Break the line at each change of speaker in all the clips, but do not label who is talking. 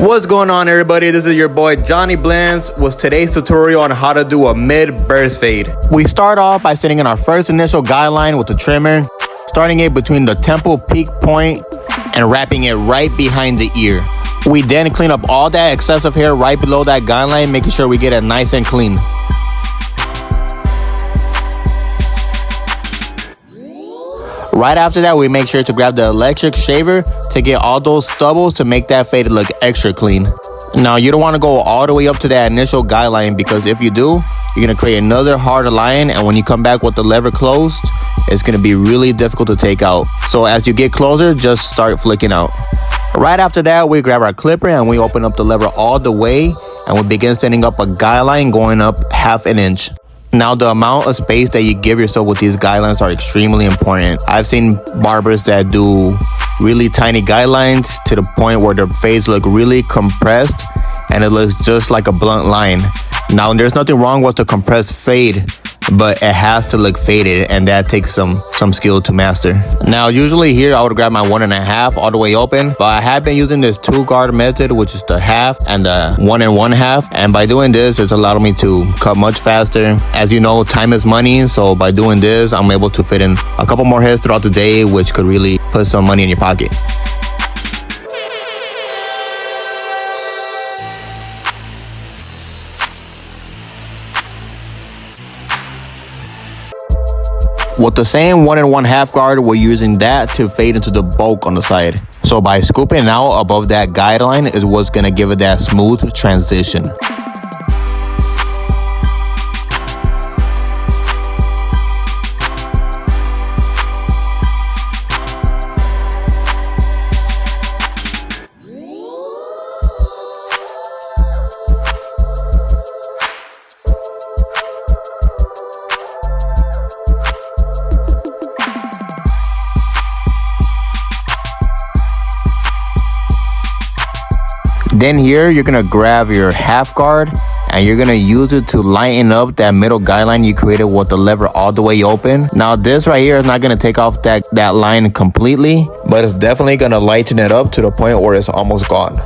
What's going on, everybody? This is your boy Johnny Blends with today's tutorial on how to do a mid burst fade. We start off by setting in our first initial guideline with the trimmer, starting it between the temple peak point and wrapping it right behind the ear. We then clean up all that excessive hair right below that guideline, making sure we get it nice and clean. Right after that, we make sure to grab the electric shaver to get all those stubbles to make that fade look extra clean. Now, you don't want to go all the way up to that initial guideline, because if you do, you're going to create another hard line, and when you come back with the lever closed, it's going to be really difficult to take out. So as you get closer, just start flicking out. Right after that, we grab our clipper and we open up the lever all the way, and we begin setting up a guideline going up 1/2 inch. Now, the amount of space that you give yourself with these guidelines are extremely important. I've seen barbers that do really tiny guidelines to the point where their fades look really compressed and it looks just like a blunt line. Now, there's nothing wrong with the compressed fade, but it has to look faded, and that takes some skill to master. Now, usually here I would grab my 1.5 all the way open, but I have been using this 2-guard method, which is the 1/2 and the 1 1/2, and by doing this, it's allowed me to cut much faster. As you know, time is money, so by doing this, I'm able to fit in a couple more hairs throughout the day, which could really put some money in your pocket. With the same 1 1/2 guard, we're using that to fade into the bulk on the side. So by scooping out above that guideline is what's gonna give it that smooth transition. Then here, you're gonna grab your 1/2 guard and you're gonna use it to lighten up that middle guideline you created with the lever all the way open. Now, this right here is not gonna take off that line completely, but it's definitely gonna lighten it up to the point where it's almost gone.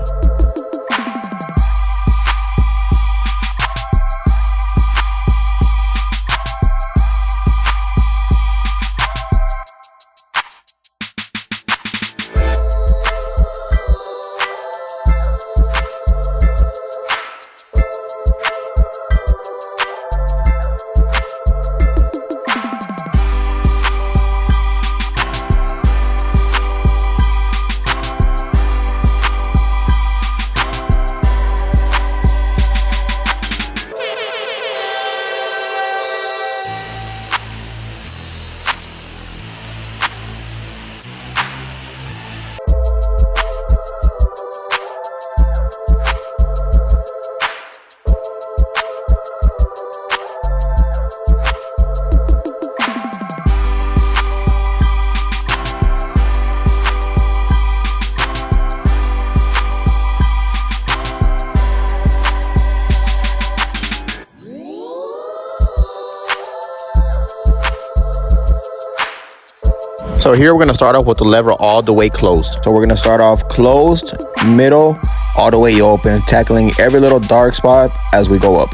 So here we're gonna start off with the lever all the way closed. So we're gonna start off closed, middle, all the way open, tackling every little dark spot as we go up.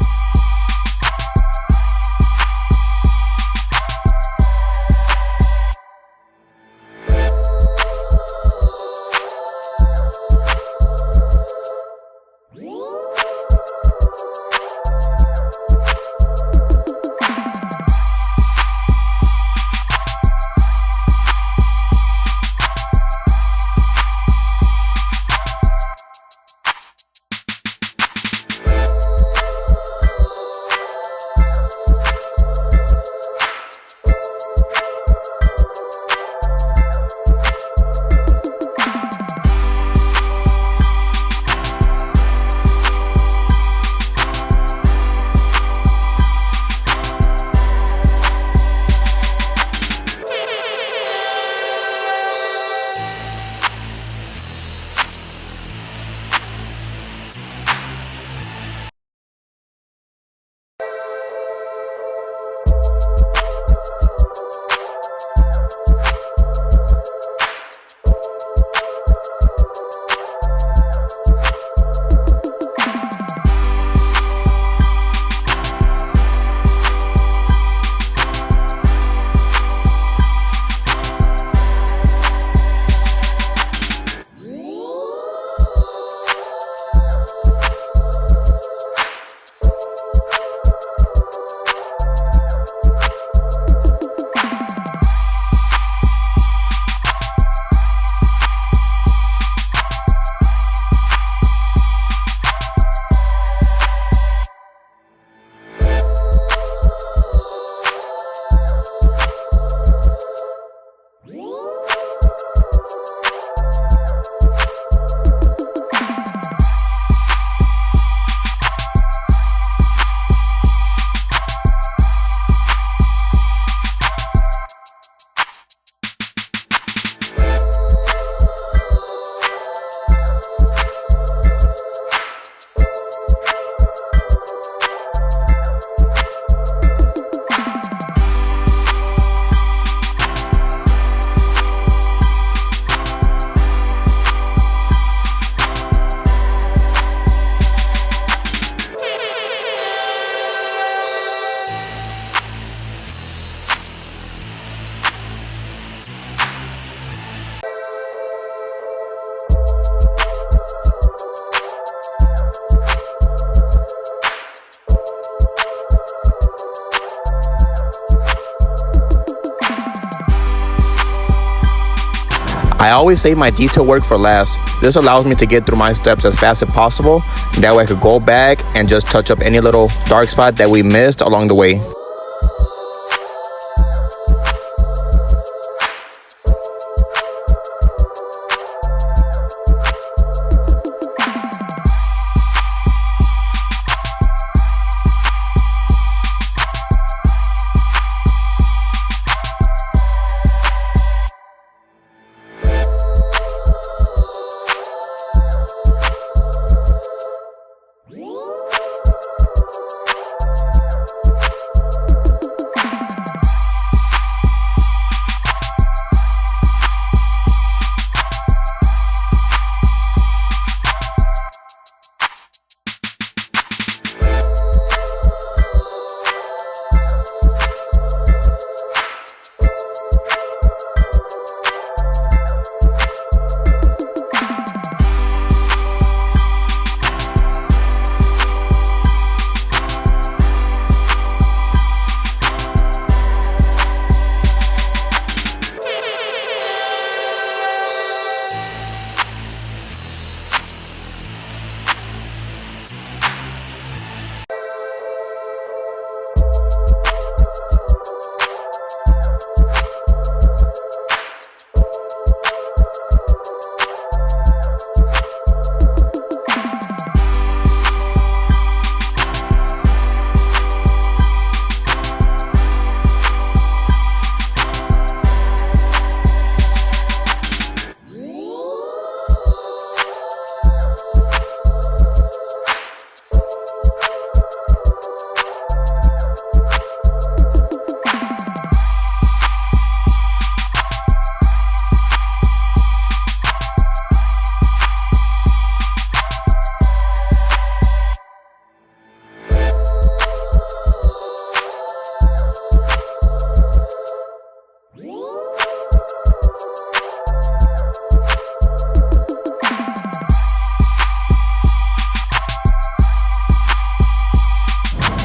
I always save my detail work for last. This allows me to get through my steps as fast as possible. That way I could go back and just touch up any little dark spot that we missed along the way.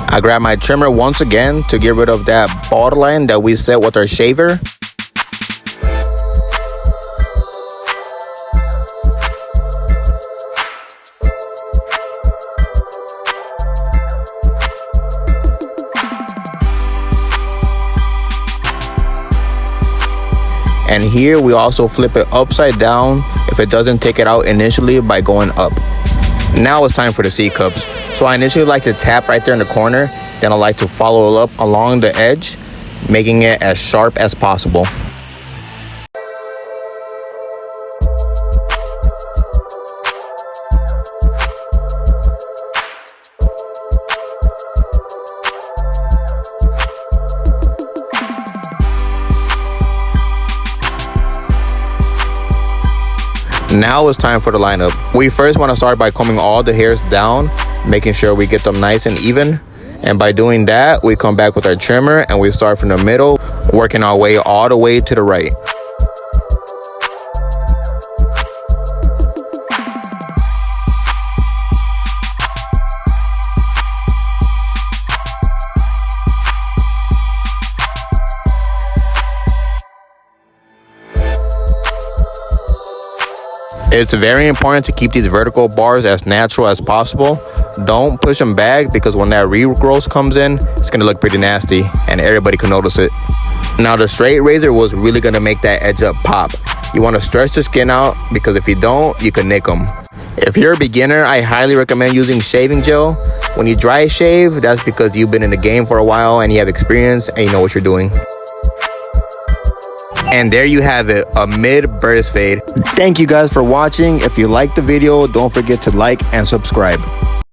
I grab my trimmer once again to get rid of that borderline that we set with our shaver. And here we also flip it upside down if it doesn't take it out initially by going up. Now it's time for the C-cups. So I initially like to tap right there in the corner, then I like to follow up along the edge, making it as sharp as possible. Now it's time for the lineup. We first want to start by combing all the hairs down, making sure we get them nice and even. And by doing that, we come back with our trimmer and we start from the middle, working our way all the way to the right. It's very important to keep these vertical bars as natural as possible. Don't push them back because when that regrowth comes in, it's going to look pretty nasty and everybody can notice it. Now the straight razor was really going to make that edge up pop. You want to stretch the skin out because if you don't, you can nick them. If you're a beginner, I highly recommend using shaving gel. When you dry shave, that's because you've been in the game for a while and you have experience and you know what you're doing. And there you have it, a mid-burst fade. Thank you guys for watching. If you liked the video, don't forget to like and subscribe.